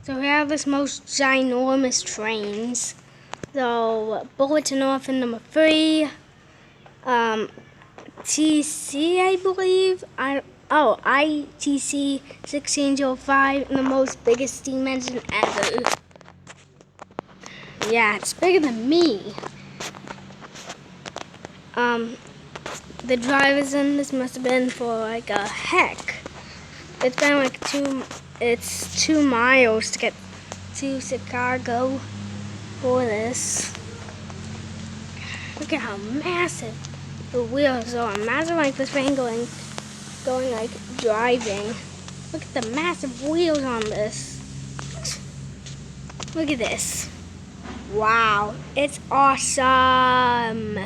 So we have this most ginormous trains. So bulletin orphan number 3, TC I believe. ITC 1605, and the most biggest steam engine ever. Yeah, it's bigger than me. The drivers in this must have been for like a heck. It's been like 2 miles to get to Chicago for this. Look at how massive the wheels are. Imagine like this train going like driving. Look at the massive wheels on this. Look at this. Wow, it's awesome.